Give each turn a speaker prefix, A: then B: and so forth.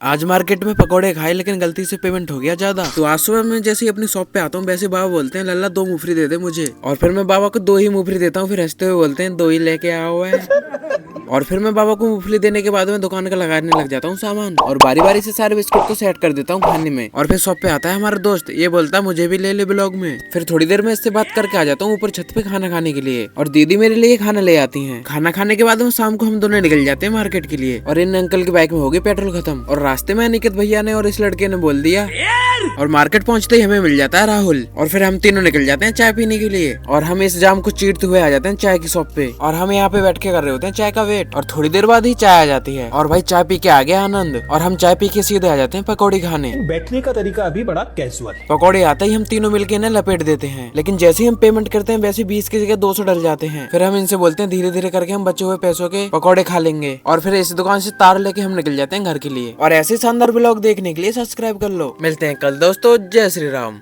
A: आज मार्केट में पकोड़े खाए लेकिन गलती से पेमेंट हो गया ज्यादा। तो आज सुबह मैं जैसे ही अपनी शॉप पे आता हूँ वैसे बाबा बोलते हैं लल्ला 2 मूंगफली दे दे मुझे। और फिर मैं बाबा को 2 ही मूंगफली देता हूँ। फिर हंसते हुए बोलते हैं 2 ही लेके आओ हुआ है। और फिर मैं बाबा को मूंगफली देने के बाद में दुकान का लगाने लग जाता हूँ सामान और बारी बारी से सारे बिस्कुट को सेट कर देता हूँ खाने में। और फिर शॉप पे आता है हमारा दोस्त, ये बोलता है मुझे भी ले ले ब्लॉग में। फिर थोड़ी देर में इससे बात करके आ जाता हूँ ऊपर छत पे खाना खाने के लिए और दीदी मेरे लिए खाना ले आती है। खाना खाने के बाद में शाम को हम दोनों निकल जाते हैं मार्केट के लिए। और इन अंकल की बाइक में हो गई पेट्रोल खत्म और रास्ते में अनिकेत भैया ने और इस लड़के ने बोल दिया और मार्केट पहुंचते ही हमें मिल जाता है राहुल। और फिर हम तीनों निकल जाते हैं चाय पीने के लिए और हम इस जाम को चीरते हुए आ जाते हैं चाय की शॉप पे। और हम यहाँ पे बैठ के कर रहे होते हैं चाय का वेट और थोड़ी देर बाद ही चाय आ जाती है। और भाई चाय पी के आ गया आनंद और हम चाय पी के सीधे आ जाते हैं पकौड़ी खाने।
B: बैठने का तरीका अभी बड़ा कैजुअल है।
A: पकौड़े आते ही हम तीनों मिलके इन्हें लपेट देते हैं, लेकिन जैसे ही हम पेमेंट करते हैं वैसे 20 की जगह 200 डल जाते हैं। फिर हम इनसे बोलते हैं धीरे धीरे करके हम बचे हुए पैसों के पकौड़े खा लेंगे। और फिर इस दुकान से तार लेके हम निकल जाते हैं घर के लिए। और ऐसे शानदार ब्लॉग देखने के लिए सब्सक्राइब कर लो। मिलते हैं कल दोस्तों, जय श्री राम।